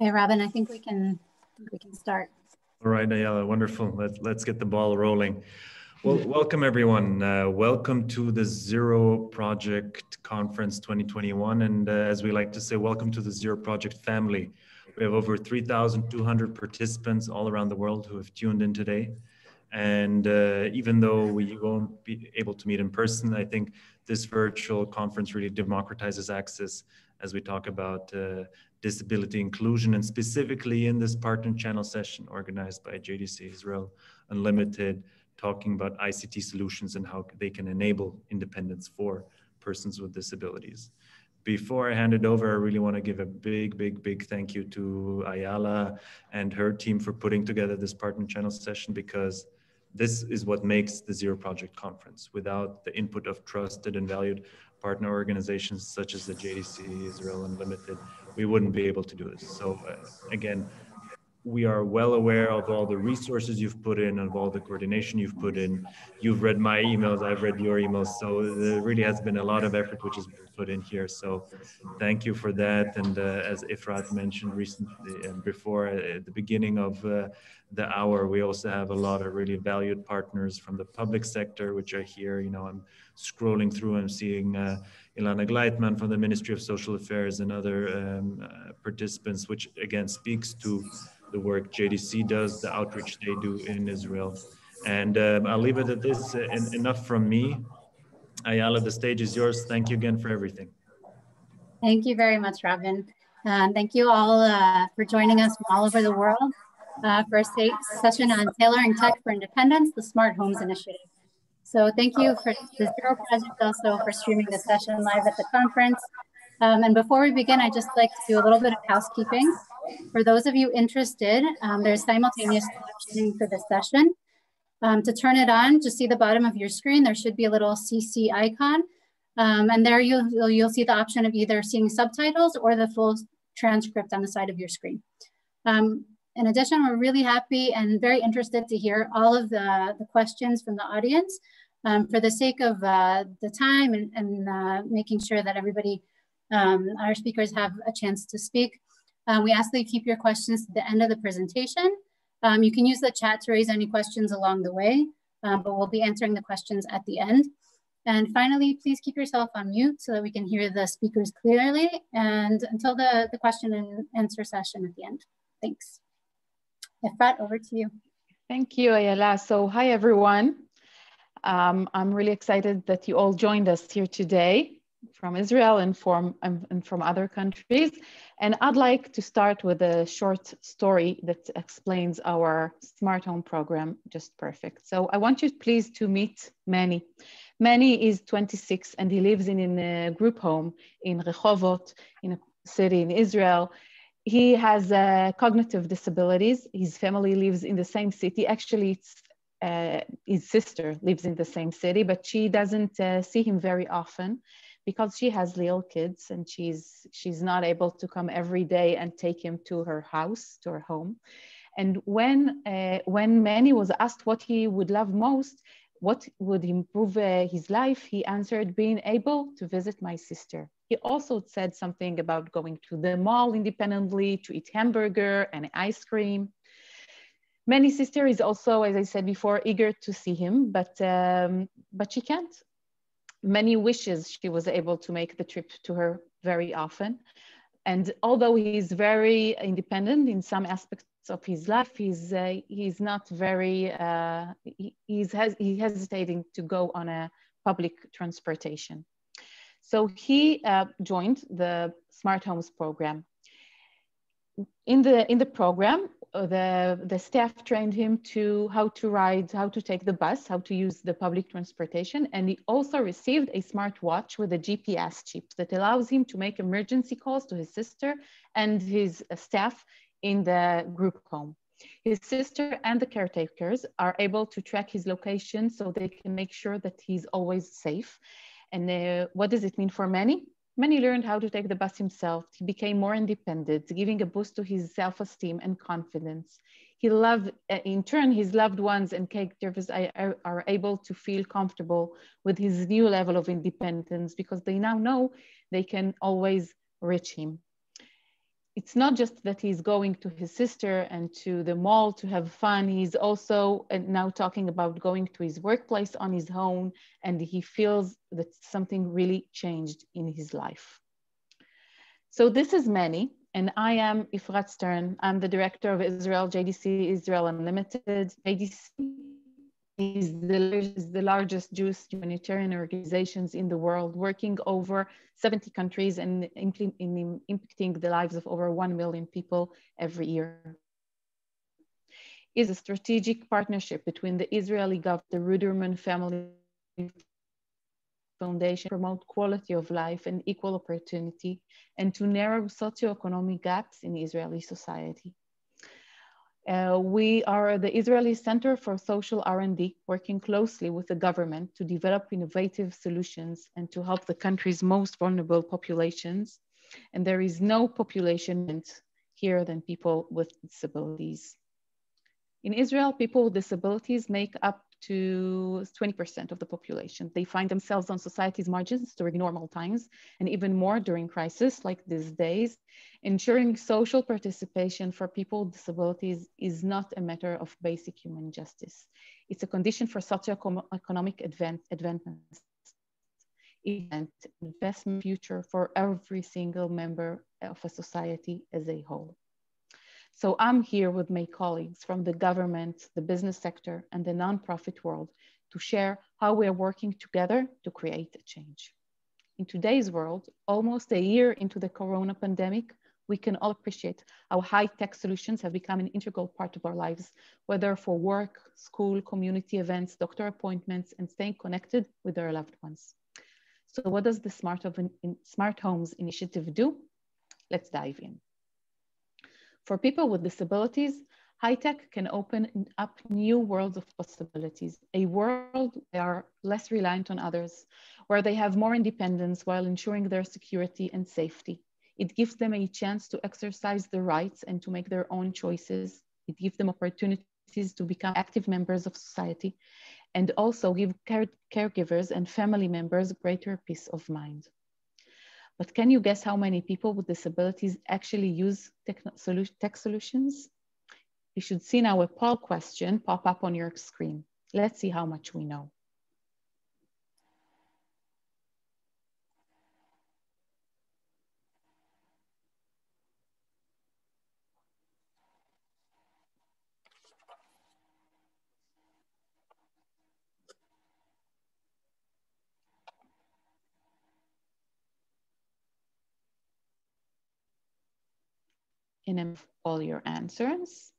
Okay, Robin, I think we can start. All right, Ayala, wonderful. Let's get the ball rolling. Well, welcome everyone. Welcome to the Zero Project Conference 2021. And as we like to say, welcome to the Zero Project family. We have over 3,200 participants all around the world who have tuned in today. And even though we won't be able to meet in person, I think this virtual conference really democratizes access as we talk about disability inclusion, and specifically in this partner channel session organized by JDC Israel Unlimited, talking about ICT solutions and how they can enable independence for persons with disabilities. Before I hand it over, I really want to give a big thank you to Ayala and her team for putting together this partner channel session, because this is what makes the Zero Project Conference. Without the input of trusted and valued partner organizations such as the JDC Israel Unlimited, we wouldn't be able to do this. So again, we are well aware of all the resources you've put in, of all the coordination you've put in. You've read my emails, I've read your emails. So there really has been a lot of effort which has been put in here. So thank you for that. And as Ifrat mentioned recently and before, at the beginning of the hour, we also have a lot of really valued partners from the public sector, which are here. You know, I'm scrolling through, I'm seeing Ilana Gleitman from the Ministry of Social Affairs and other participants, which again speaks to the work JDC does, the outreach they do in Israel. And I'll leave it at this. Enough from me. Ayala, the stage is yours. Thank you again for everything. Thank you very much, Robin. Thank you all for joining us from all over the world for a session on tailoring tech for independence, the Smart Homes Initiative. So thank you for the Zero Project also for streaming the session live at the conference. And before we begin, I'd just like to do a little bit of housekeeping. For those of you interested, there's simultaneous captioning for this session. To turn it on, just see the bottom of your screen. There should be a little CC icon. And there you'll see the option of either seeing subtitles or the full transcript on the side of your screen. In addition, we're really happy and very interested to hear all of the questions from the audience. For the sake of the time and making sure that everybody, our speakers have a chance to speak, we ask that you keep your questions to the end of the presentation. You can use the chat to raise any questions along the way, but we'll be answering the questions at the end. And finally, please keep yourself on mute so that we can hear the speakers clearly, and until the question and answer session at the end. Thanks. Efrat, over to you. Thank you, Ayala. So hi, everyone. I'm really excited that you all joined us here today from Israel and from other countries. And I'd like to start with a short story that explains our Smart Home program just perfect. So I want you please to meet Manny. Manny is 26 and he lives in a group home in Rehovot, in a city in Israel. He has cognitive disabilities. His family lives in the same city. Actually, his sister lives in the same city, but she doesn't see him very often, because she has little kids and she's not able to come every day and take him to her house, to her home. And when Manny was asked what he would love most, what would improve his life, he answered, being able to visit my sister. He also said something about going to the mall independently to eat hamburger and ice cream. Manny's sister is also, as I said before, eager to see him, but she can't. Manny wishes she was able to make the trip to her very often. And although he's very independent in some aspects of his life, he's not very, he's hesitating to go on a public transportation. So he joined the Smart Homes program. In the program, the staff trained him to how to take the bus, how to use the public transportation. And he also received a smartwatch with a GPS chip that allows him to make emergency calls to his sister and his staff in the group home. His sister and the caretakers are able to track his location so they can make sure that he's always safe. And what does it mean for Manny? Manny learned how to take the bus himself. He became more independent, giving a boost to his self-esteem and confidence. He loved, in turn, his loved ones and caregivers are able to feel comfortable with his new level of independence because they now know they can always reach him. it's not just that he's going to his sister and to the mall to have fun. He's also now talking about going to his workplace on his own, and he feels that something really changed in his life. So this is Manny, and I am Efrat Stern. I'm the director of Israel JDC Israel Unlimited. JDC is the largest Jewish humanitarian organizations in the world, working over 70 countries and impacting the lives of over 1 million people every year. It is a strategic partnership between the Israeli government, the Ruderman Family Foundation, to promote quality of life and equal opportunity, and to narrow socioeconomic gaps in Israeli society. We are the Israeli Center for Social R&D, working closely with the government to develop innovative solutions and to help the country's most vulnerable populations. And there is no population here than people with disabilities. In Israel, people with disabilities make up to 20% of the population. They find themselves on society's margins during normal times, and even more during crisis like these days. Ensuring social participation for people with disabilities is not a matter of basic human justice. It's a condition for socioeconomic advancement. It's an investment future for every single member of a society as a whole. So I'm here with my colleagues from the government, the business sector, and the nonprofit world to share how we are working together to create a change. In today's world, almost a year into the corona pandemic, we can all appreciate how high-tech solutions have become an integral part of our lives, whether for work, school, community events, doctor appointments, and staying connected with our loved ones. So what does the Smart Homes initiative do? Let's dive in. For people with disabilities, high-tech can open up new worlds of possibilities, a world where they are less reliant on others, where they have more independence while ensuring their security and safety. It gives them a chance to exercise their rights and to make their own choices. It gives them opportunities to become active members of society and also give caregivers and family members greater peace of mind. But can you guess how many people with disabilities actually use tech solutions? You should see now a poll question pop up on your screen. Let's see how much we know. In all your answers.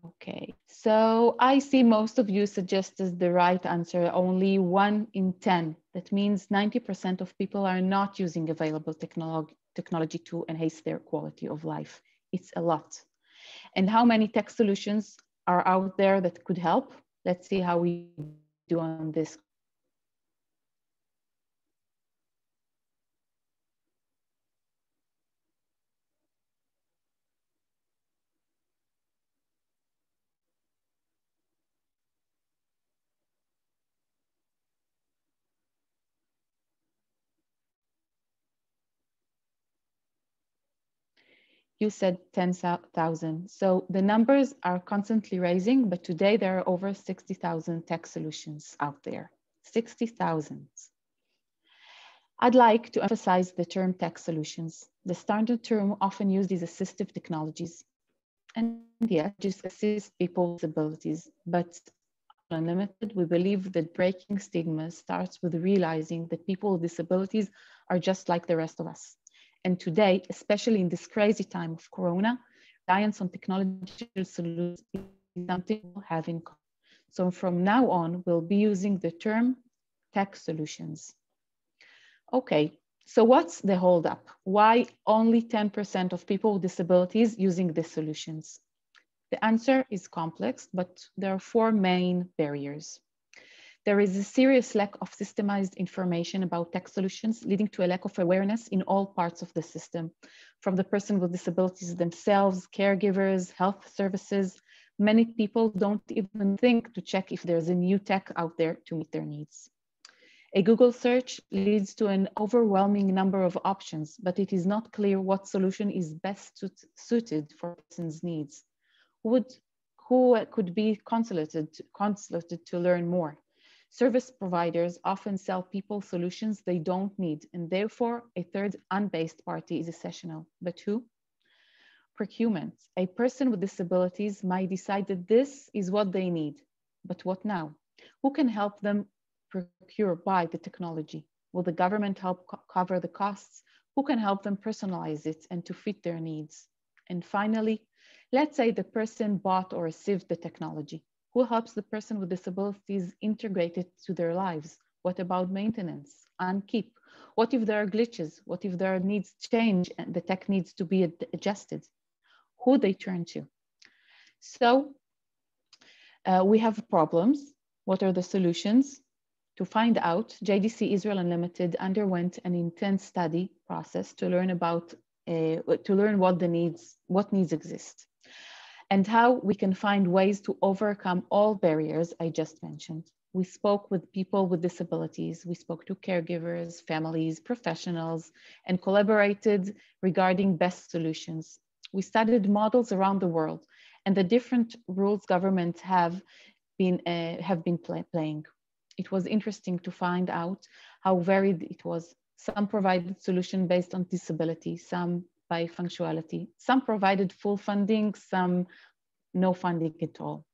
Okay, so I see most of you suggest as the right answer, only 1 in 10. That means 90% of people are not using available technology to enhance their quality of life. It's a lot. And how many tech solutions are out there that could help? Let's see how we do on this. You said 10,000. So the numbers are constantly rising, but today there are over 60,000 tech solutions out there. 60,000. I'd like to emphasize the term tech solutions. The standard term often used is assistive technologies. And yeah, just assist people with disabilities. But Unlimited, we believe that breaking stigma starts with realizing that people with disabilities are just like the rest of us. And today, especially in this crazy time of Corona, reliance on technological solutions is something we'll have in common. So from now on, we'll be using the term tech solutions. Okay, so what's the holdup? Why only 10% of people with disabilities using these solutions? The answer is complex, but there are 4 main barriers. There is a serious lack of systemized information about tech solutions, leading to a lack of awareness in all parts of the system, from the person with disabilities themselves, caregivers, health services. Many people don't even think to check if there's a new tech out there to meet their needs. A Google search leads to an overwhelming number of options, but it is not clear what solution is best suited for a person's needs. Who could be consulted to learn more? Service providers often sell people solutions they don't need, and therefore a third unbased party is essential. But who? Procurement. A person with disabilities might decide that this is what they need, but what now? Who can help them buy the technology? Will the government help cover the costs? Who can help them personalize it and to fit their needs? And finally, let's say the person bought or received the technology. Who helps the person with disabilities integrate it to their lives? What about maintenance, unkeep? What if there are glitches? What if their needs change and the tech needs to be adjusted? Who they turn to? So we have problems. What are the solutions? To find out, JDC Israel Unlimited underwent an intense study process to learn what needs exist, and how we can find ways to overcome all barriers I just mentioned. We spoke with people with disabilities. We spoke to caregivers, families, professionals, and collaborated regarding best solutions. We studied models around the world and the different roles governments have been playing. It was interesting to find out how varied it was. Some provided solution based on disability, some by functionality. Some provided full funding, some no funding at all.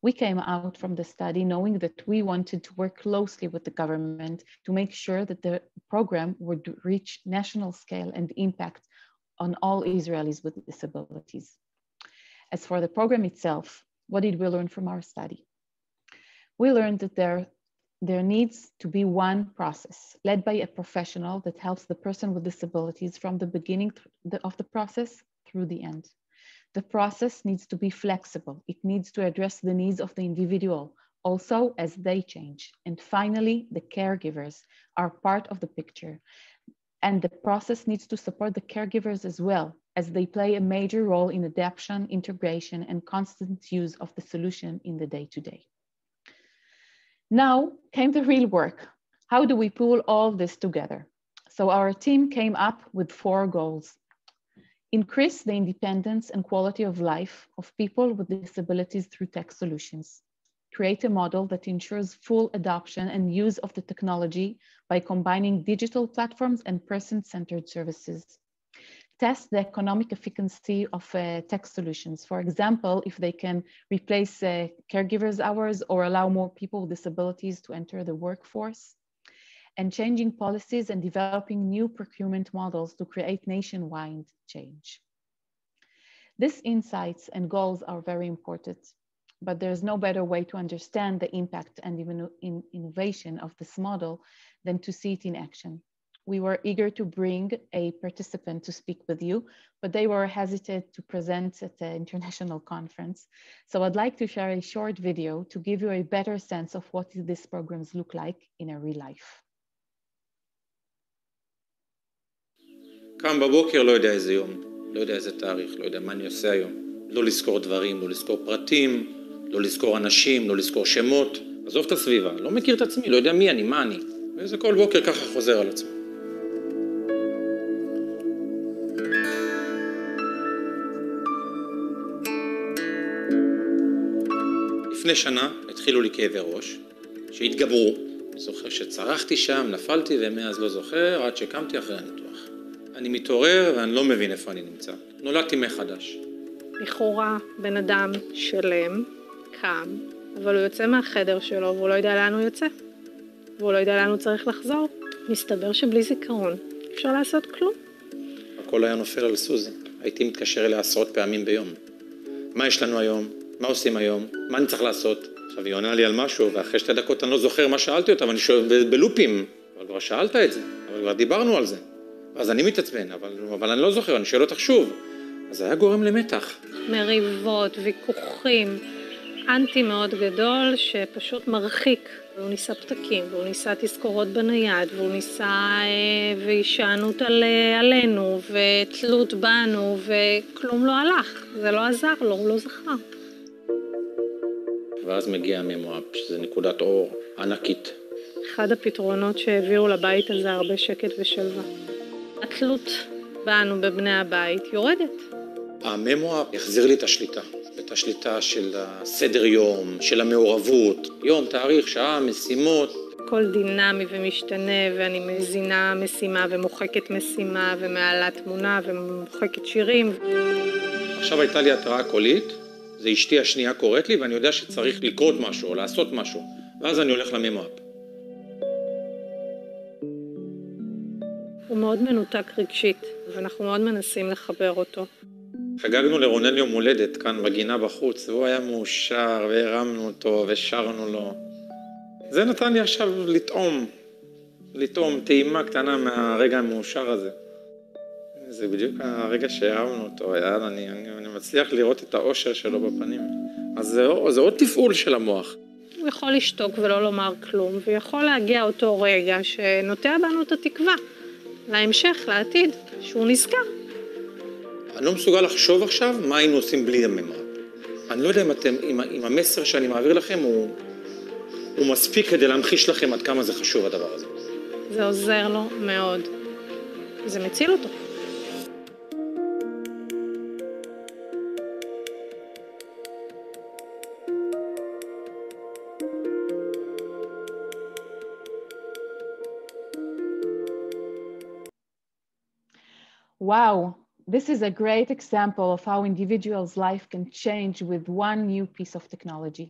We came out from the study knowing that we wanted to work closely with the government to make sure that the program would reach national scale and impact on all Israelis with disabilities. As for the program itself, what did we learn from our study? We learned that there needs to be one process led by a professional that helps the person with disabilities from the beginning of the process through the end. The process needs to be flexible. It needs to address the needs of the individual, also as they change. And finally, the caregivers are part of the picture. And the process needs to support the caregivers as well, as they play a major role in adaptation, integration, and constant use of the solution in the day-to-day. Now came the real work. How do we pull all this together? So our team came up with 4 goals. Increase the independence and quality of life of people with disabilities through tech solutions. Create a model that ensures full adoption and use of the technology by combining digital platforms and person-centered services. Test the economic efficacy of tech solutions. For example, if they can replace caregivers' hours or allow more people with disabilities to enter the workforce. And changing policies and developing new procurement models to create nationwide change. These insights and goals are very important, but there's no better way to understand the impact and even innovation of this model than to see it in action. We were eager to bring a participant to speak with you, but they were hesitant to present at the international conference. So I'd like to share a short video to give you a better sense of what these programs look like in a real life. קם בבוקר, לא יודע איזה יום, לא יודע איזה תאריך, לא יודע מה אני עושה היום. לא לזכור דברים, לא לזכור פרטים, לא לזכור אנשים, לא לזכור שמות. עזוב את הסביבה, לא מכיר את עצמי, לא יודע מי אני, מה אני. וזה כל בוקר ככה חוזר על עצמו. לפני שנה התחילו לי כאבי ראש, שהתגברו. אני זוכר שצרחתי שם, נפלתי ומאז לא זוכר, עד שקמתי אחרי הניתוח. אני מתעורר ואני לא מבין איפה אני נמצא. נולדתי מחדש. לכאורה בן אדם שלם, קם, אבל הוא יוצא מהחדר שלו והוא לא יודע לאן הוא יוצא. והוא לא יודע לאן הוא צריך לחזור. מסתבר שבלי זיכרון אפשר לעשות כלום. הכל היה נופל על סוזי. הייתי מתקשר אליה עשרות פעמים ביום. מה יש לנו היום? מה עושים היום? מה אני צריך לעשות? עכשיו היא עונה לי על משהו, ואחרי 2 דקות אני לא זוכר מה שאלתי אותה, ואני שואל בלופים. אבל כבר שאלת את זה, אבל כבר דיברנו על זה. אז אני מתעצבן, אבל אני לא זוכר, אני שואל אותך שוב. אז זה היה גורם למתח. מריבות, ויכוחים, אנטי מאוד גדול שפשוט מרחיק. והוא ניסה פתקים, והוא ניסה תזכורות בנייד, והוא ניסה וישענות עלינו, ותלות בנו, וכלום לא הלך. זה לא עזר לו, הוא לא זכר. ואז מגיע הממואב, שזה נקודת אור ענקית. אחד הפתרונות שהביאו לבית הזה הרבה שקט ושלווה. התלות בנו, בבני הבית, יורדת. הממוע יחזיר לי את השליטה. את השליטה של הסדר יום, של המעורבות, יום, תאריך, שעה, משימות. הכל דינמי ומשתנה, ואני מזינה משימה ומוחקת משימה ומעלה תמונה ומוחקת שירים. עכשיו הייתה לי התראה קולית, זה אשתי השנייה קוראת לי ואני יודע שצריך לקרות משהו או לעשות משהו, ואז אני הולך לממואפ. הוא מאוד מנותק רגשית, ואנחנו מאוד מנסים לחבר אותו. חגגנו לרונן יום הולדת כאן בגינה בחוץ, והוא היה מאושר והרמנו אותו ושרנו לו. זה נתן לי עכשיו לטעום טעימה קטנה מהרגע המאושר הזה. זה בדיוק הרגע שהרמנו אותו, אני מצליח לראות את האושר שלו בפנים. אז זה עוד תפעול של המוח. הוא יכול לשתוק ולא לומר כלום, ויכול להגיע אותו רגע שנוטע בנו את התקווה, להמשך, לעתיד, שהוא נזכר. אני לא מסוגל לחשוב עכשיו מה היינו עושים בלי הממואפ. אני לא יודע אם המסר שאני מעביר לכם הוא מספיק כדי להמחיש לכם עד כמה זה חשוב הדבר הזה. זה עוזר לו מאוד. זה מציל אותו. Wow, this is a great example of how individuals' life can change with one new piece of technology.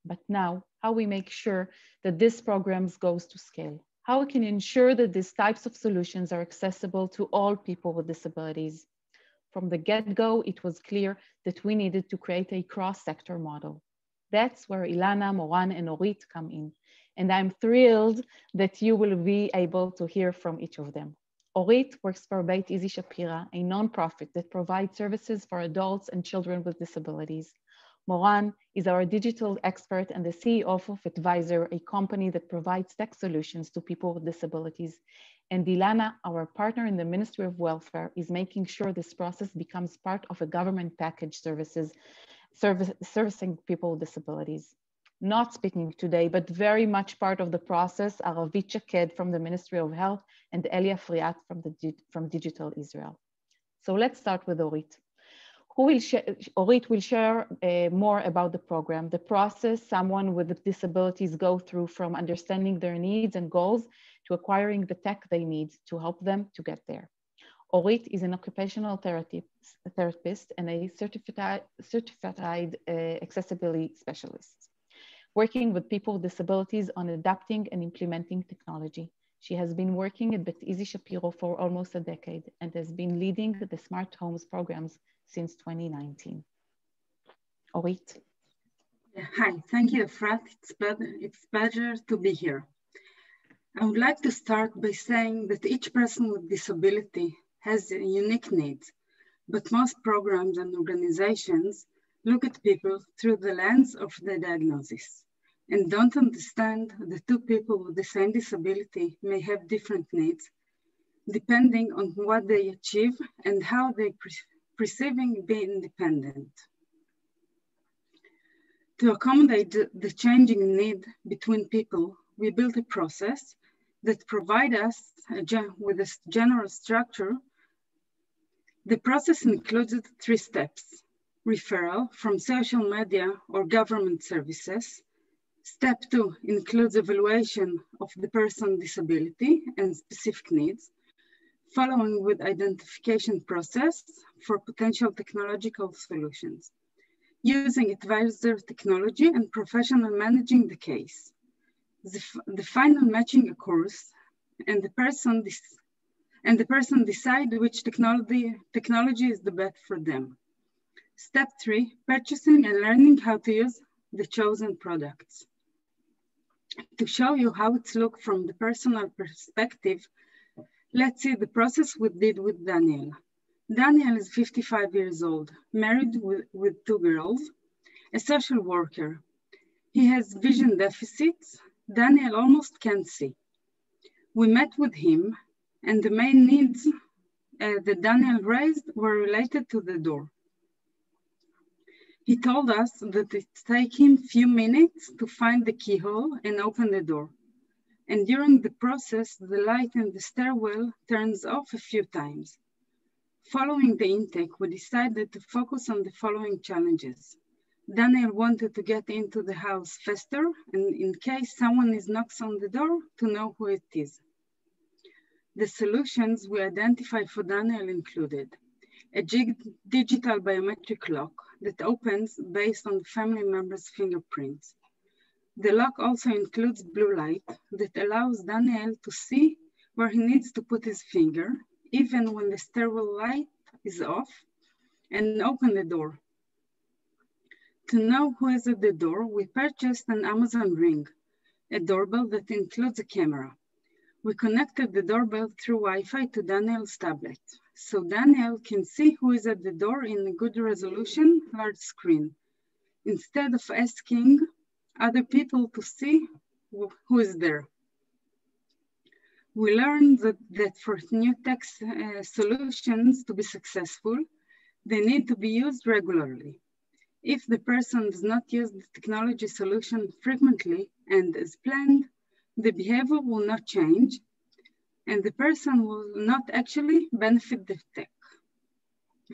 But now, how we make sure that this program goes to scale? How we can ensure that these types of solutions are accessible to all people with disabilities? From the get-go, it was clear that we needed to create a cross-sector model. That's where Ilana, Moran, and Orit come in. And I'm thrilled that you will be able to hear from each of them. Orit works for Beit Izi Shapira, a nonprofit that provides services for adults and children with disabilities. Moran is our digital expert and the CEO of Advisor, a company that provides tech solutions to people with disabilities. And Ilana, our partner in the Ministry of Welfare, is making sure this process becomes part of a government package servicing people with disabilities. Not speaking today, but very much part of the process are Ravit Shaked from the Ministry of Health and Elia Friat from Digital Israel. So let's start with Orit. Orit will share more about the program, the process someone with disabilities go through from understanding their needs and goals to acquiring the tech they need to help them to get there. Orit is an occupational therapist and a certified accessibility specialist, working with people with disabilities on adapting and implementing technology. She has been working at Beit Izi Shapiro for almost a decade and has been leading the Smart Homes programs since 2019. Orit. Hi, thank you, Efrat. It's a pleasure to be here. I would like to start by saying that each person with disability has unique needs, but most programs and organizations look at people through the lens of the diagnosis and don't understand that two people with the same disability may have different needs depending on what they achieve and how they perceiving being independent. To accommodate the changing need between people, we built a process that provides us with a general structure. The process included 3 steps: referral from social media or government services. Step 2 includes evaluation of the person's disability and specific needs, following with identification process for potential technological solutions, using advisor technology and professional managing the case. The final matching occurs and the person decide which technology is the best for them. Step 3, purchasing and learning how to use the chosen products. To show you how it's looked from the personal perspective, let's see the process we did with Daniel. Daniel is 55 years old, married with 2 girls, a social worker. He has vision deficits. Daniel almost can't see. We met with him and the main needs that Daniel raised were related to the door. He told us that it takes him a few minutes to find the keyhole and open the door. and during the process, the light in the stairwell turns off a few times. Following the intake, we decided to focus on the following challenges. Daniel wanted to get into the house faster, and in case someone knocks on the door, to know who it is. The solutions we identified for Daniel included a digital biometric lock that opens based on the family member's fingerprints. The lock also includes blue light that allows Daniel to see where he needs to put his finger, even when the stairwell light is off, and open the door. To know who is at the door, we purchased an Amazon Ring, a doorbell that includes a camera. We connected the doorbell through Wi-Fi to Daniel's tablet, so Daniel can see who is at the door in a good resolution, large screen, instead of asking other people to see who is there. We learned that for new tech solutions to be successful, they need to be used regularly. If the person does not use the technology solution frequently and as planned, the behavior will not change, and the person will not actually benefit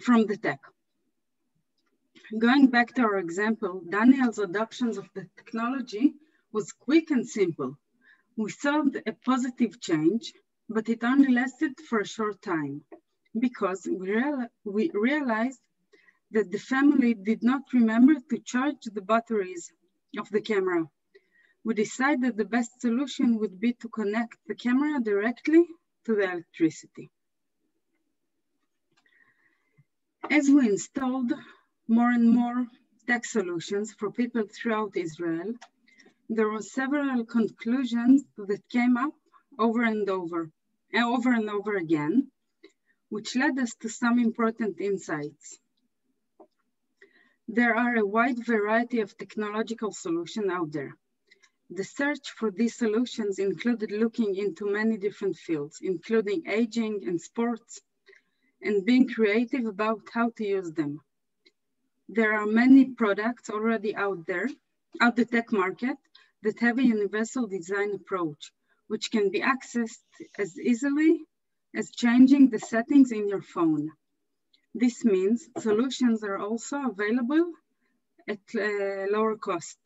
from the tech. Going back to our example, Daniel's adoption of the technology was quick and simple. We saw a positive change, but it only lasted for a short time because we realized that the family did not remember to charge the batteries of the camera. We decided the best solution would be to connect the camera directly to the electricity. As we installed more and more tech solutions for people throughout Israel, there were several conclusions that came up over and over again, which led us to some important insights. There are a wide variety of technological solutions out there. The search for these solutions included looking into many different fields, including aging and sports, and being creative about how to use them. There are many products already out the tech market, that have a universal design approach, which can be accessed as easily as changing the settings in your phone. This means solutions are also available at lower cost.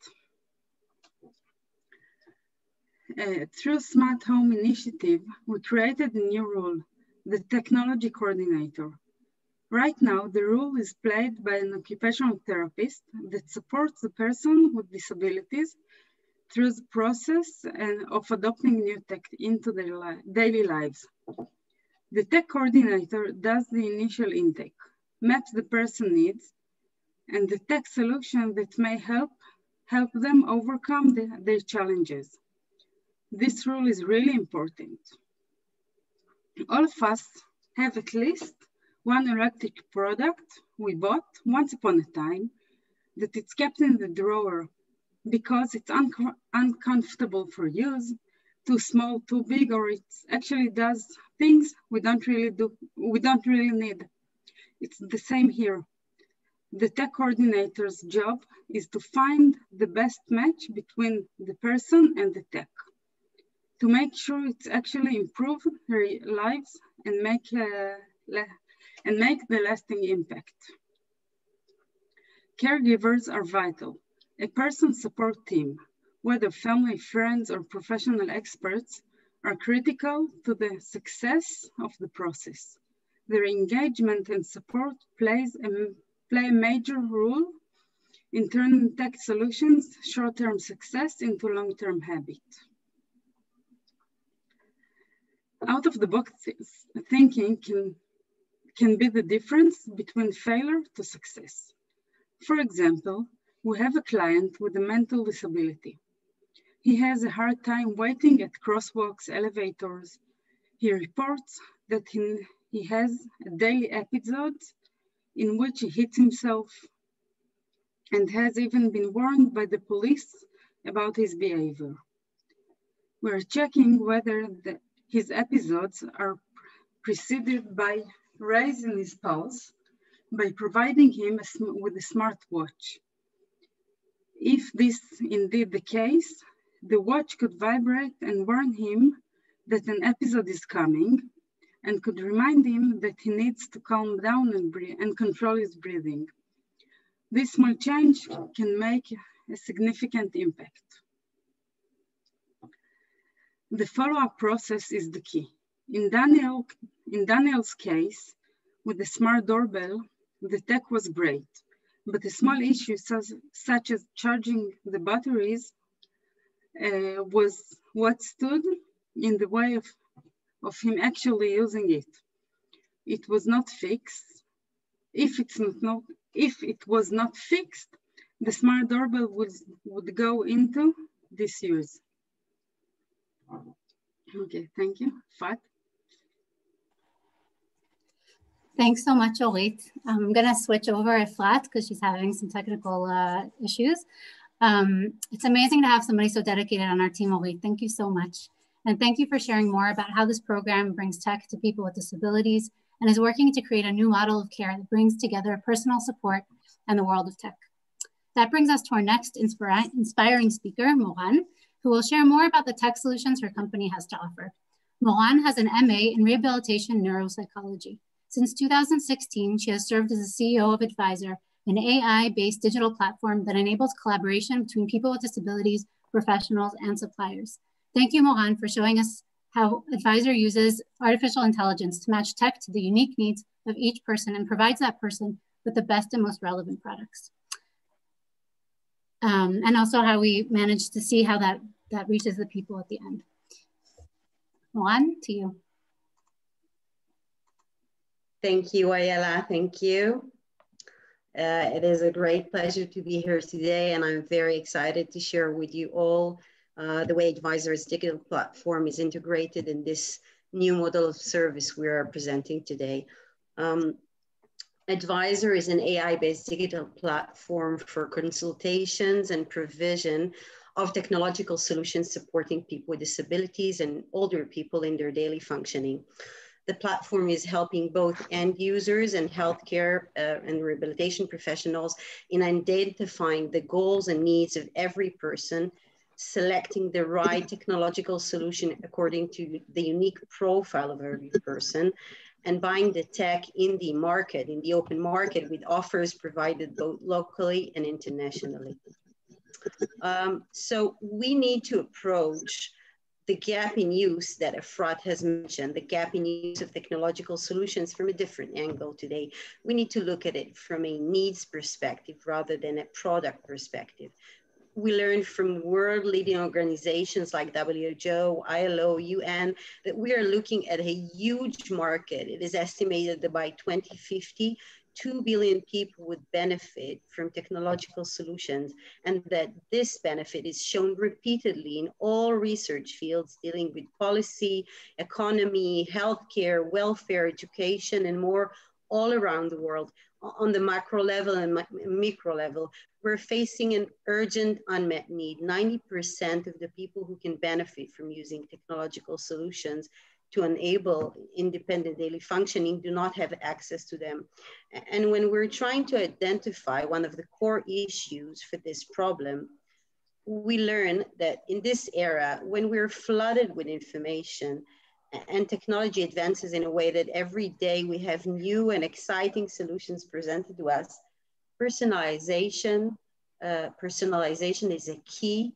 Through Smart Home Initiative, we created a new role, the Technology Coordinator. Right now, the role is played by an occupational therapist that supports the person with disabilities through the process of adopting new tech into their daily lives. The tech coordinator does the initial intake, maps the person needs, and the tech solution that may help them overcome their challenges. This role is really important. All of us have at least one electric product we bought once upon a time that it's kept in the drawer because it's uncomfortable for use, too small, too big, or it actually does things we don't really need. It's the same here. The tech coordinator's job is to find the best match between the person and the tech, to make sure it's actually improve their lives and make the lasting impact. Caregivers are vital. A person support team, whether family, friends, or professional experts, are critical to the success of the process. Their engagement and support play a major role in turning tech solutions short-term success into long-term habit. Out-of-the-box thinking can be the difference between failure to success. For example, we have a client with a mental disability. He has a hard time waiting at crosswalks, elevators. He reports that he has daily episodes in which he hits himself and has even been warned by the police about his behavior. We're checking whether his episodes are preceded by rise in his pulse by providing him with a smartwatch. If this is indeed the case, The watch could vibrate and warn him that an episode is coming, and could remind him that he needs to calm down and breathe and control his breathing. This small change can make a significant impact. The follow-up process is the key. In Daniel's case, with the smart doorbell, the tech was great, but a small issue such as charging the batteries was what stood in the way of him actually using it. It was not fixed. If it was not fixed, the smart doorbell would go into disuse. Okay, thank you. Fat. Thanks so much, Orit. I'm gonna switch over to Flat because she's having some technical issues. It's amazing to have somebody so dedicated on our team, Orit. Thank you so much. And thank you for sharing more about how this program brings tech to people with disabilities and is working to create a new model of care that brings together personal support and the world of tech. That brings us to our next inspiring speaker, Moran, who will share more about the tech solutions her company has to offer. Moran has an MA in rehabilitation neuropsychology. Since 2016, she has served as the CEO of Advisor, an AI-based digital platform that enables collaboration between people with disabilities, professionals, and suppliers. Thank you, Moran, for showing us how Advisor uses artificial intelligence to match tech to the unique needs of each person and provides that person with the best and most relevant products. And also how we managed to see how that reaches the people at the end. Moran, to you. Thank you, Ayala, thank you. It is a great pleasure to be here today, and I'm very excited to share with you all the way Advisor's digital platform is integrated in this new model of service we are presenting today. Advisor is an AI-based digital platform for consultations and provision of technological solutions supporting people with disabilities and older people in their daily functioning. The platform is helping both end users and healthcare and rehabilitation professionals in identifying the goals and needs of every person, selecting the right technological solution according to the unique profile of every person, and buying the tech in the market, in the open market, with offers provided both locally and internationally. So we need to approach the gap in use that Efrat has mentioned, the gap in use of technological solutions from a different angle today. We need to look at it from a needs perspective rather than a product perspective. We learned from world-leading organizations like WHO, ILO, UN, that we are looking at a huge market. It is estimated that by 2050, 2 billion people would benefit from technological solutions, and that this benefit is shown repeatedly in all research fields dealing with policy, economy, healthcare, welfare, education, and more all around the world. On the macro level and micro level, we're facing an urgent unmet need. 90% of the people who can benefit from using technological solutions to enable independent daily functioning do not have access to them. And when we're trying to identify one of the core issues for this problem, we learn that in this era, when we're flooded with information and technology advances in a way that every day we have new and exciting solutions presented to us, personalization is a key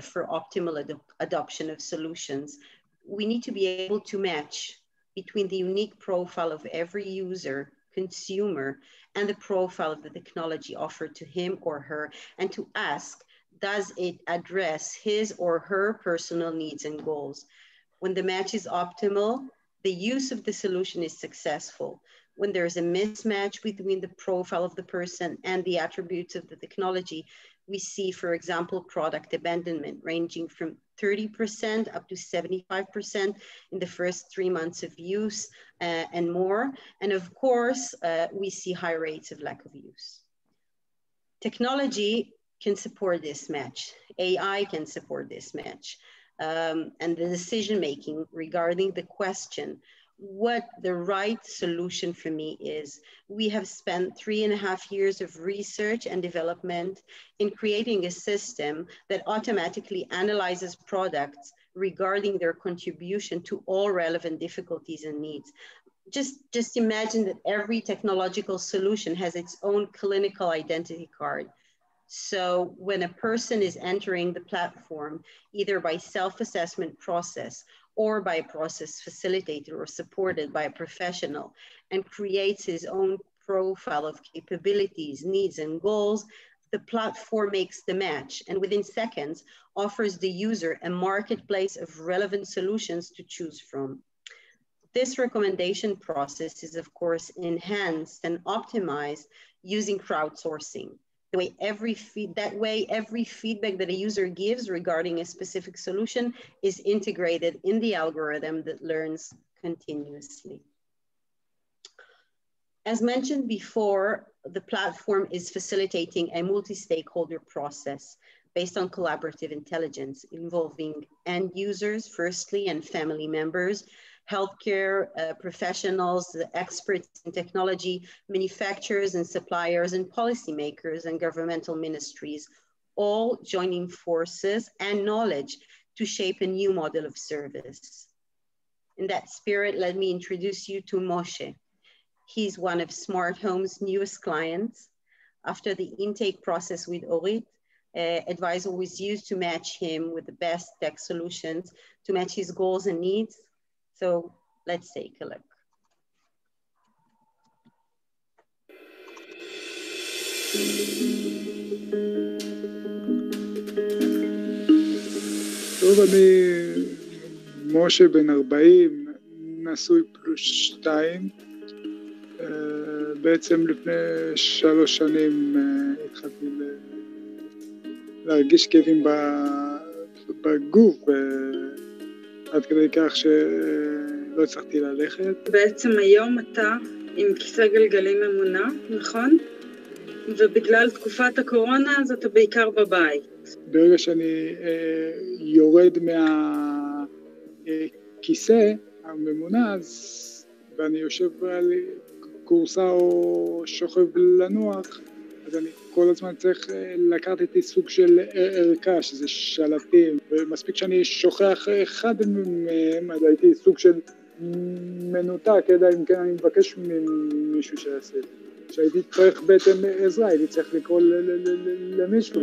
for optimal adoption of solutions. We need to be able to match between the unique profile of every user, consumer, and the profile of the technology offered to him or her, and to ask, does it address his or her personal needs and goals? When the match is optimal, the use of the solution is successful. When there is a mismatch between the profile of the person and the attributes of the technology, we see, for example, product abandonment ranging from 30% up to 75% in the first 3 months of use and more. And of course, we see high rates of lack of use. Technology can support this match. AI can support this match. And the decision-making regarding the question, what the right solution for me is. We have spent 3.5 years of research and development in creating a system that automatically analyzes products regarding their contribution to all relevant difficulties and needs. Just imagine that every technological solution has its own clinical identity card. So when a person is entering the platform, either by self-assessment process or by a process facilitated or supported by a professional, and creates his own profile of capabilities, needs, and goals, the platform makes the match and within seconds offers the user a marketplace of relevant solutions to choose from. This recommendation process is, of course, enhanced and optimized using crowdsourcing. That way, every feedback that a user gives regarding a specific solution is integrated in the algorithm that learns continuously. As mentioned before, the platform is facilitating a multi-stakeholder process based on collaborative intelligence involving end users, firstly, and family members, healthcare professionals, experts in technology, manufacturers and suppliers, and policymakers and governmental ministries, all joining forces and knowledge to shape a new model of service. In that spirit, let me introduce you to Moshe. He's one of Smart Home's newest clients. After the intake process with Orit, advisor was used to match him with the best tech solutions to match his goals and needs. So let's take a look. טוב, אני משה בן 40, נשוי +2. בעצם לפני 3 שנים התחלתי להרגיש כאבים בגוף, עד כדי כך שלא הצלחתי ללכת. בעצם היום אתה עם כיסא גלגלים ממונע, נכון? ובגלל תקופת הקורונה אז אתה בעיקר בבית. ברגע שאני יורד מהכיסא הממונע, ואני יושב על קורסה או שוכב לנוח, אז אני כל הזמן צריך לקחת איתי סוג של ערכה, שזה שלטים, ומספיק שאני שוכח אחד מהם, אז הייתי סוג של מנותק, אלא אם כן אני מבקש ממישהו שיעשה את זה. כשהייתי צריך בעצם עזרה, הייתי צריך לקרוא למישהו.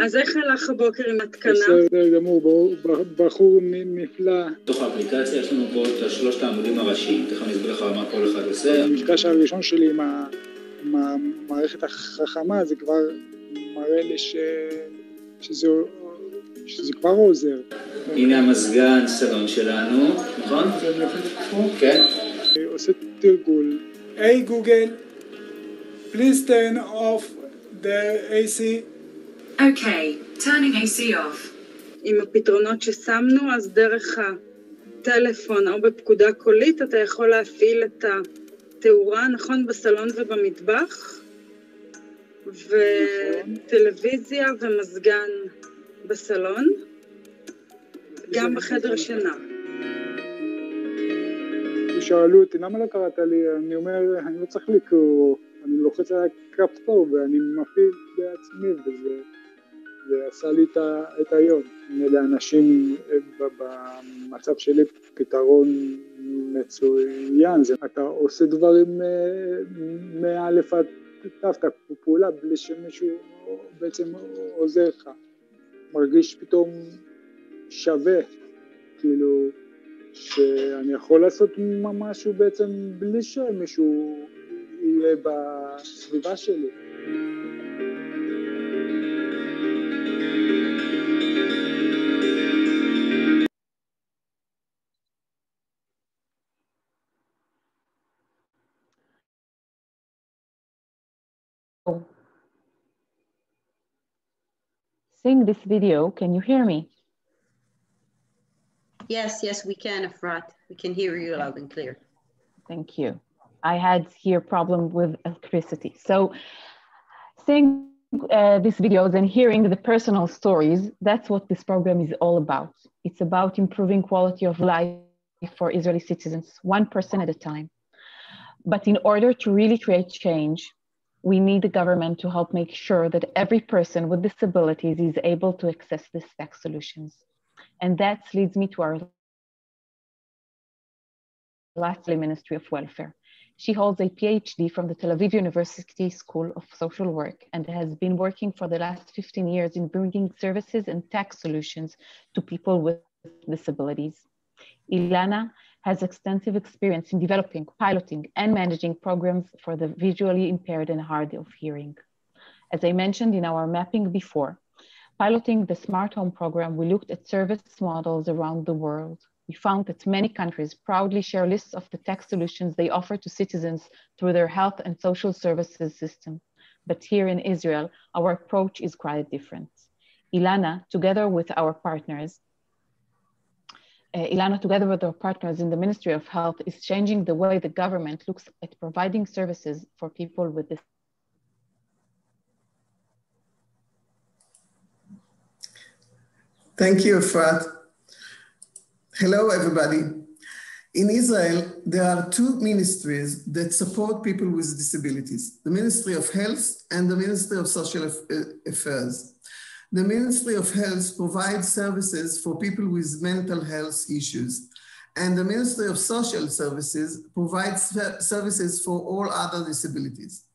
אז איך הלך הבוקר עם התקנה? בסדר גמור, בחור נפלא. בתוך האפליקציה יש לנו פה את 3 העמודים הראשיים, תכף אני אסביר לך מה כל אחד עושה. המפגש הראשון שלי עם המערכת החכמה, זה כבר מראה לי שזה כבר עוזר. הנה המזגן סלון שלנו, נכון? כן. עושה תרגול. Hey Google, please turn off the AC. Okay, turning AC off. עם הפתרונות ששמנו, אז דרך הטלפון או בפקודה קולית, אתה יכול להפעיל את התאורה, נכון? בסלון ובמטבח, וטלוויזיה ומזגן בסלון, גם בחדר שינה. שאלו אותי, למה לא קראת לי? אני אומר, אני לא צריך לקרוא, אני לוחץ על הכפתור ואני מפעיל בעצמי, וזה עשה לי את היום. לאנשים במצב שלי פתרון מצוין, אתה עושה דברים מאלף עד תו, אתה פעולה בלי שמישהו בעצם עוזר לך. מרגיש פתאום שווה, כאילו, שאני יכול לעשות משהו בעצם בלי שמישהו יהיה בסביבה שלי. Seeing this video, can you hear me? Yes, we can, Efrat. We can hear you loud and clear. Thank you. I had here problem with electricity. So seeing these videos and hearing the personal stories, that's what this program is all about. It's about improving quality of life for Israeli citizens, one person at a time. But in order to really create change, we need the government to help make sure that every person with disabilities is able to access these tech solutions. And that leads me to our last Ministry of Welfare. She holds a PhD from the Tel Aviv University School of Social Work and has been working for the last 15 years in bringing services and tech solutions to people with disabilities. Ilana has extensive experience in developing, piloting, and managing programs for the visually impaired and hard of hearing. As I mentioned in our mapping before, piloting the Smart Home program, we looked at service models around the world. We found that many countries proudly share lists of the tech solutions they offer to citizens through their health and social services system. But here in Israel, our approach is quite different. Ilana, together with our partners in the Ministry of Health, is changing the way the government looks at providing services for people with this. Thank you, Efrat. Hello, everybody. In Israel, there are two ministries that support people with disabilities, the Ministry of Health and the Ministry of Social Affairs. The Ministry of Health provides services for people with mental health issues, and the Ministry of Social Services provides services for all other disabilities.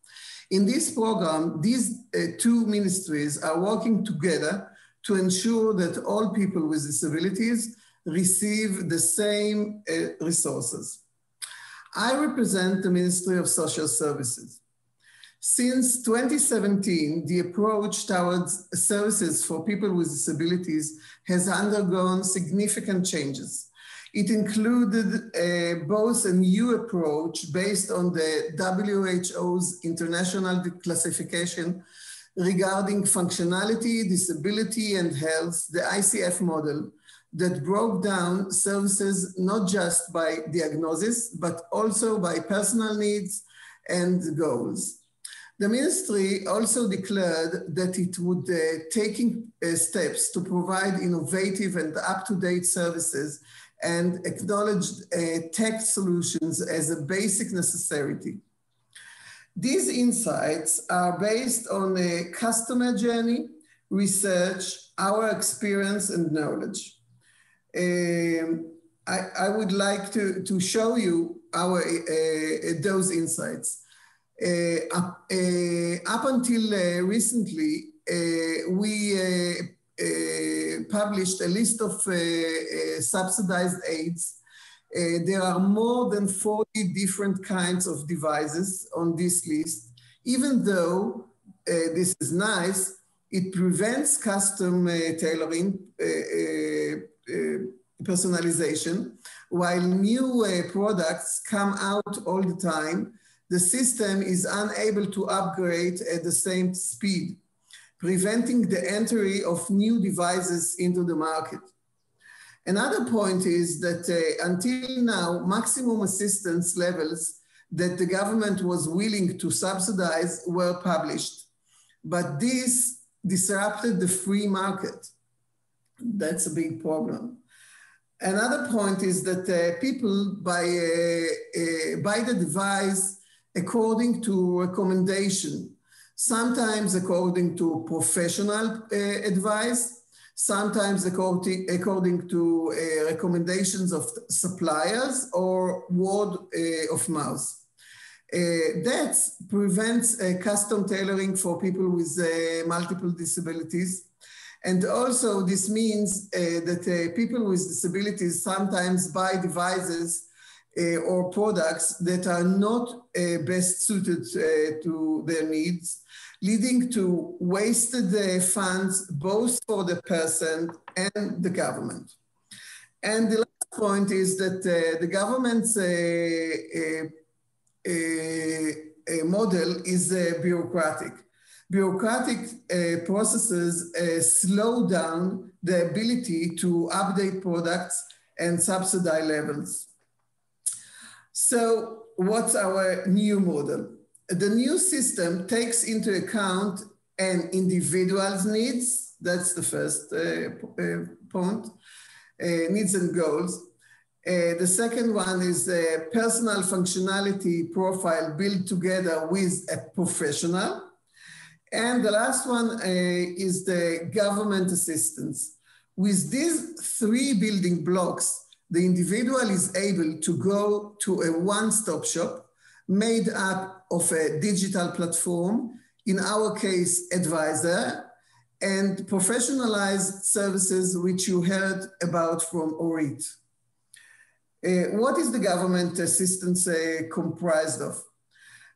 In this program, these two ministries are working together to ensure that all people with disabilities receive the same resources. I represent the Ministry of Social Services. Since 2017, the approach towards services for people with disabilities has undergone significant changes. It included both a new approach based on the WHO's international classification regarding functionality, disability, and health, the ICF model, that broke down services not just by diagnosis, but also by personal needs and goals. The ministry also declared that it would taking steps to provide innovative and up-to-date services and acknowledged tech solutions as a basic necessity. These insights are based on a customer journey, research, our experience and knowledge. I would like to show you those insights. Up until recently, we published a list of subsidized aids. There are more than 40 different kinds of devices on this list. Even though this is nice, it prevents custom tailoring, personalization. While new products come out all the time, the system is unable to upgrade at the same speed, preventing the entry of new devices into the market. Another point is that until now, maximum assistance levels that the government was willing to subsidize were published, but this disrupted the free market. That's a big problem. Another point is that people buy the device according to recommendation, sometimes according to professional advice, sometimes according to recommendations of suppliers or word of mouth. That prevents custom tailoring for people with multiple disabilities. And also this means that people with disabilities sometimes buy devices or products that are not best suited to their needs, leading to wasted funds both for the person and the government. And the last point is that the government's model is bureaucratic. Bureaucratic processes slow down the ability to update products and subsidy levels. So what's our new model? The new system takes into account an individual's needs. That's the first point, needs and goals. The second one is a personal functionality profile built together with a professional. And the last one is the government assistance. With these three building blocks, the individual is able to go to a one-stop shop made up of a digital platform, in our case, advisor, and professionalized services which you heard about from Orit. What is the government assistance comprised of?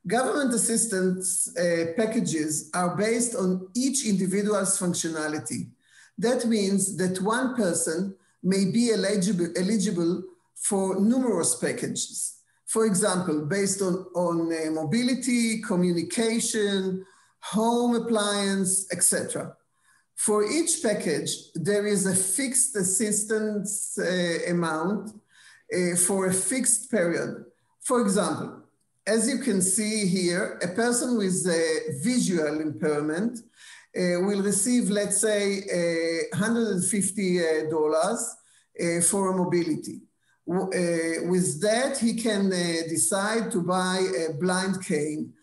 Government assistance packages are based on each individual's functionality. That means that one person may be eligible for numerous packages. For example, based on mobility, communication, home appliance, etc. For each package, there is a fixed assistance amount for a fixed period. For example, as you can see here, a person with a visual impairment will receive, let's say, $150 for mobility. With that, he can decide to buy a blind cane.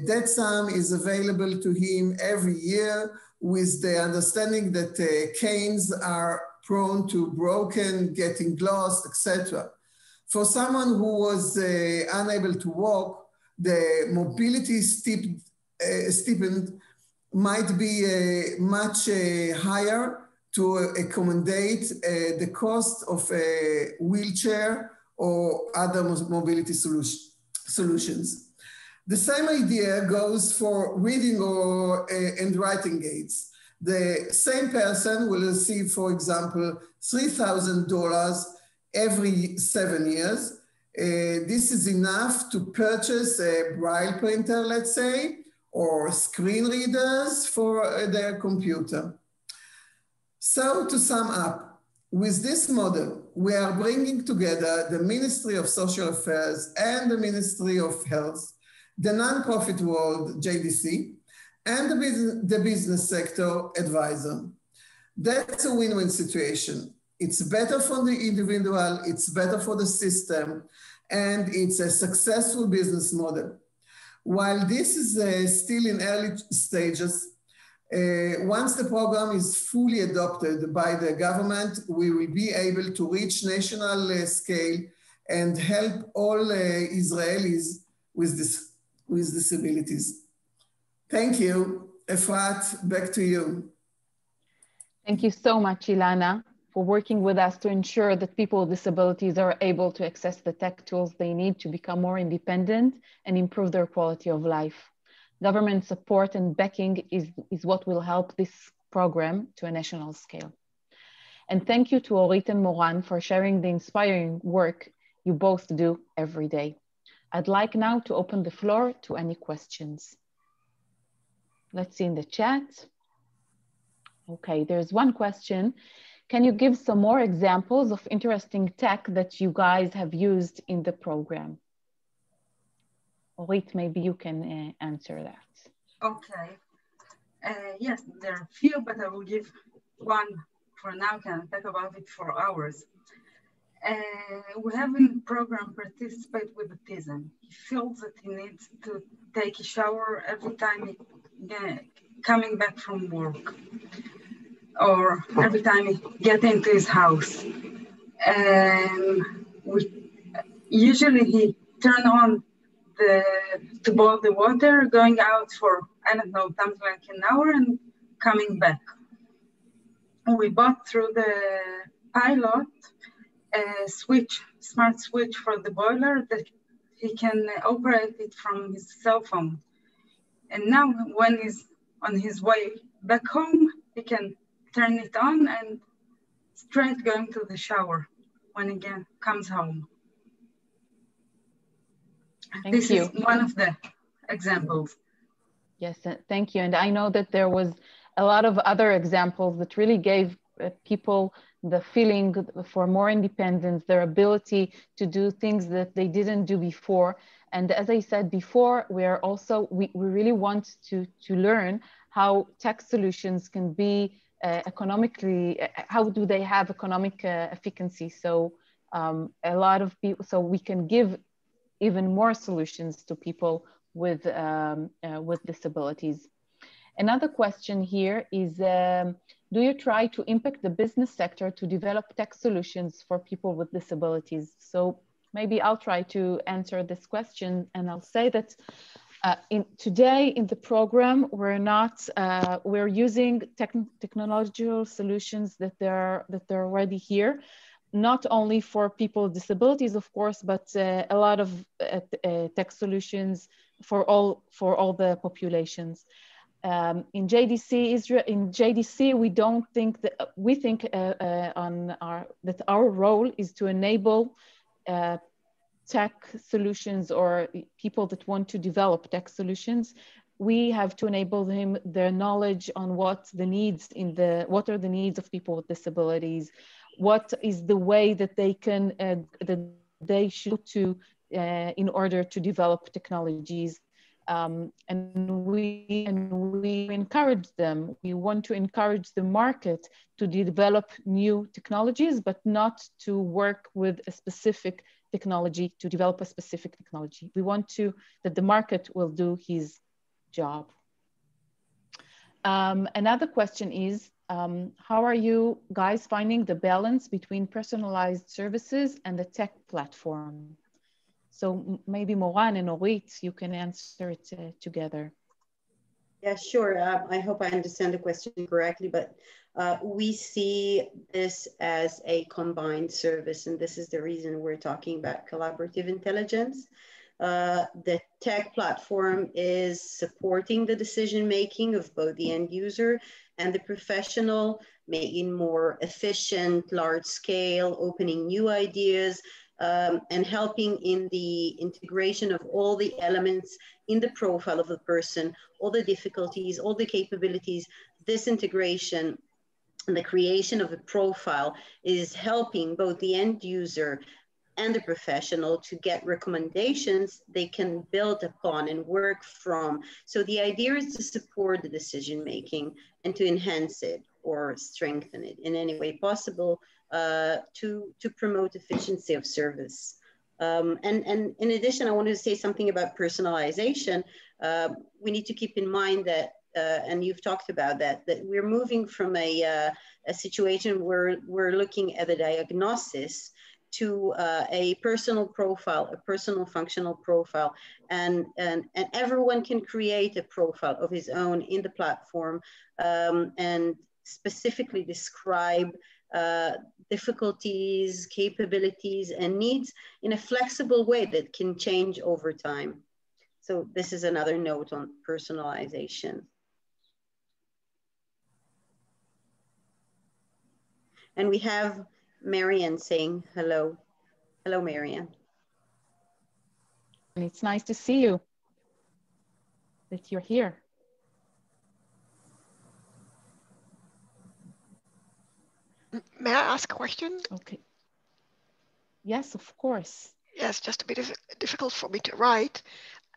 That sum is available to him every year with the understanding that canes are prone to broken, getting lost, etc. For someone who was unable to walk, the mobility stipend might be much higher to accommodate the cost of a wheelchair or other mobility solutions. The same idea goes for reading and writing aids. The same person will receive, for example, $3,000 every 7 years. This is enough to purchase a braille printer, let's say, or screen readers for their computer. So to sum up, with this model, we are bringing together the Ministry of Social Affairs and the Ministry of Health, the nonprofit world, JDC, and the business sector advisor. That's a win-win situation. It's better for the individual, it's better for the system, and it's a successful business model. While this is still in early stages, once the program is fully adopted by the government, we will be able to reach national scale and help all Israelis with disabilities. Thank you. Efrat, back to you. Thank you so much, Ilana, for working with us to ensure that people with disabilities are able to access the tech tools they need to become more independent and improve their quality of life. Government support and backing is what will help this program to a national scale. And thank you to Orit and Moran for sharing the inspiring work you both do every day. I'd like now to open the floor to any questions. Let's see in the chat. Okay, there's one question. Can you give some more examples of interesting tech that you guys have used in the program? Orit, maybe you can answer that. Okay. Yes, there are a few, but I will give one for now. Can talk about it for hours. We have in the program participate with autism. He feels that he needs to take a shower every time he coming back from work, or every time he gets into his house. Usually he turn on to boil the water, going out for, I don't know, something like an hour and coming back. We bought through the pilot a smart switch for the boiler that he can operate it from his cell phone. And now when he's on his way back home, he can turn it on and straight going to the shower when he comes home. This is one of the examples. Yes, thank you. And I know that there was a lot of other examples that really gave people the feeling for more independence, their ability to do things that they didn't do before. And as I said before, we really want to learn how tech solutions can be economically, how do they have economic efficacy? So a lot of people, so we can give even more solutions to people with disabilities. Another question here is, do you try to impact the business sector to develop tech solutions for people with disabilities? So maybe I'll try to answer this question, and I'll say that today in the program, we're using technological solutions that they're already here, not only for people with disabilities, of course, but a lot of tech solutions for all the populations. In JDC, we don't think that we think that our role is to enable tech solutions or people that want to develop tech solutions. We have to enable them their knowledge on what are the needs of people with disabilities, what is the way that they can that they should to in order to develop technologies. And we encourage them. We want to encourage the market to develop new technologies, but not to work with a specific technology, to develop a specific technology. We want that the market will do his job. Another question is, how are you guys finding the balance between personalized services and the tech platform? So maybe Moran and Orit, you can answer it together. Yeah, sure. I hope I understand the question correctly, but we see this as a combined service, and this is the reason we're talking about collaborative intelligence. The tech platform is supporting the decision-making of both the end user and the professional, making more efficient, large scale, opening new ideas, and helping in the integration of all the elements in the profile of the person, all the difficulties, all the capabilities. This integration and the creation of a profile is helping both the end user and the professional to get recommendations they can build upon and work from. So the idea is to support the decision-making and to enhance it or strengthen it in any way possible to promote efficiency of service. And in addition, I wanted to say something about personalization. We need to keep in mind that, and you've talked about that we're moving from a situation where we're looking at a diagnosis to a personal profile, a personal functional profile, and everyone can create a profile of his own in the platform and specifically describe difficulties, capabilities, and needs in a flexible way that can change over time. So this is another note on personalization. And we have Marianne saying hello. Hello, Marianne. And it's nice to see you, that you're here. May I ask a question? Okay. Yes, of course. Yes, just a bit difficult for me to write.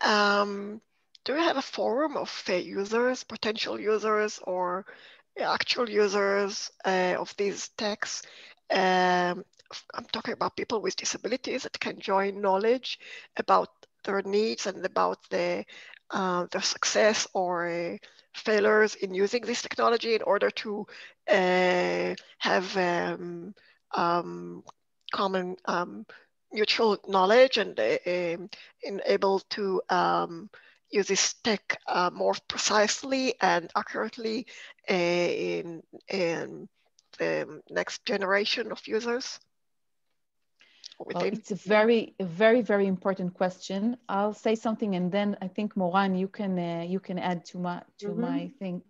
Do you have a forum of users, potential users, or actual users of these techs? I'm talking about people with disabilities that can join knowledge about their needs and about their success or failures in using this technology in order to have common mutual knowledge and able to use this tech more precisely and accurately in the next generation of users? Well, it's a very, very important question. I'll say something, and then I think Moran, you can add to my thing.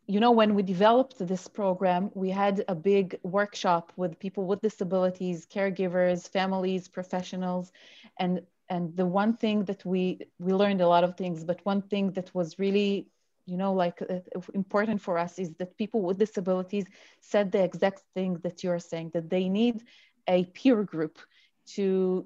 You know, when we developed this program, we had a big workshop with people with disabilities, caregivers, families, professionals, and the one thing that we learned a lot of things, but one thing that was really, you know, like important for us is that people with disabilities said the exact thing that you're saying, that they need a peer group to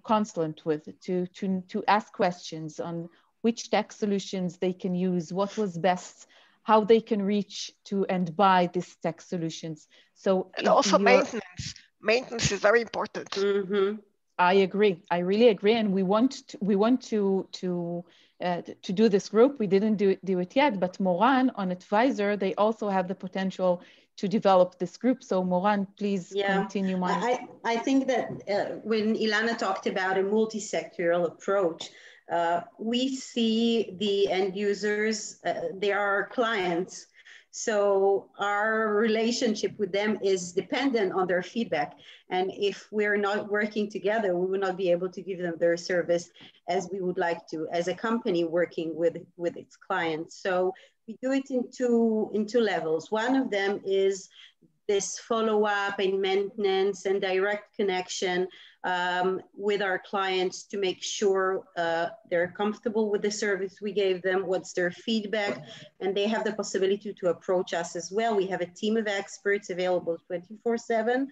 consult with, to ask questions on which tech solutions they can use, what was best, how they can reach to and buy these tech solutions. So and also maintenance. maintenance is very important. Mm-hmm. I agree. I really agree. And we want to do this group. We didn't do it yet, but Moran on Advisor, they also have the potential to develop this group. So Moran, please continue. I think that when Ilana talked about a multi-sectoral approach, we see the end users, they are our clients. So our relationship with them is dependent on their feedback. And if we're not working together, we will not be able to give them their service as we would like to, as a company working with its clients. So we do it in two levels. One of them is this follow-up and maintenance and direct connection with our clients to make sure they're comfortable with the service we gave them, what's their feedback, and they have the possibility to approach us as well. We have a team of experts available 24/7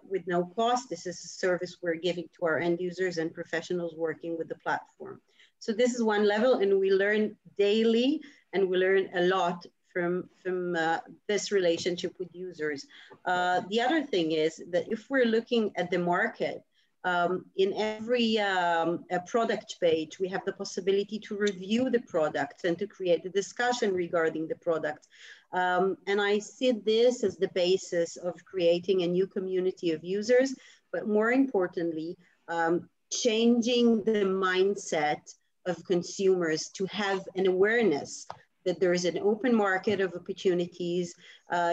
with no cost. This is a service we're giving to our end users and professionals working with the platform. So this is one level, and we learn daily, and we learn a lot from this relationship with users. The other thing is that if we're looking at the market, in every product page, we have the possibility to review the products and to create a discussion regarding the product. And I see this as the basis of creating a new community of users, but more importantly, changing the mindset of consumers to have an awareness that there is an open market of opportunities.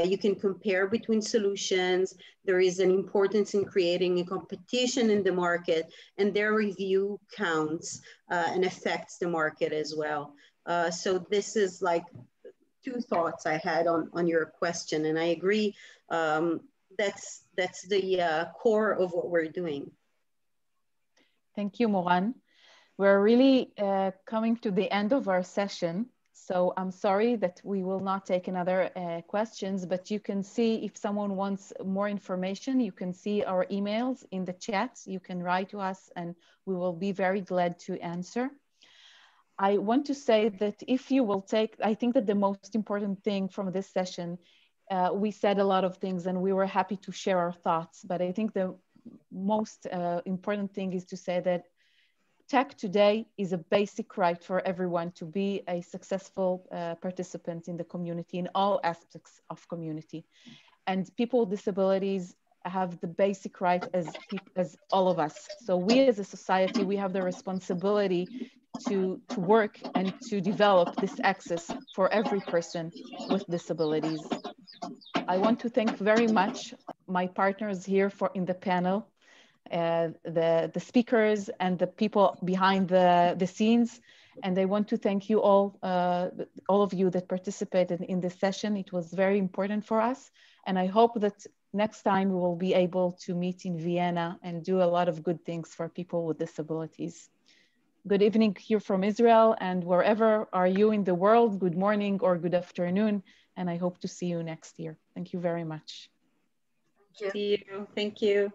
You can compare between solutions. There is an importance in creating a competition in the market, and their review counts and affects the market as well. So this is like two thoughts I had on your question, and I agree that's the core of what we're doing. Thank you, Moran. We're really coming to the end of our session. So I'm sorry that we will not take another questions, but you can see if someone wants more information, you can see our emails in the chat. You can write to us and we will be very glad to answer. I want to say that if you will take, I think that the most important thing from this session, we said a lot of things and we were happy to share our thoughts, but I think the most important thing is to say that tech today is a basic right for everyone to be a successful participant in the community, in all aspects of community. And people with disabilities have the basic right as all of us. So we as a society, we have the responsibility to work and to develop this access for every person with disabilities. I want to thank very much my partners here in the panel, the speakers and the people behind the scenes. And I want to thank you all of you that participated in this session. It was very important for us. And I hope that next time we will be able to meet in Vienna and do a lot of good things for people with disabilities. Good evening here from Israel, and wherever are you in the world, good morning or good afternoon. And I hope to see you next year. Thank you very much. See you. Thank you.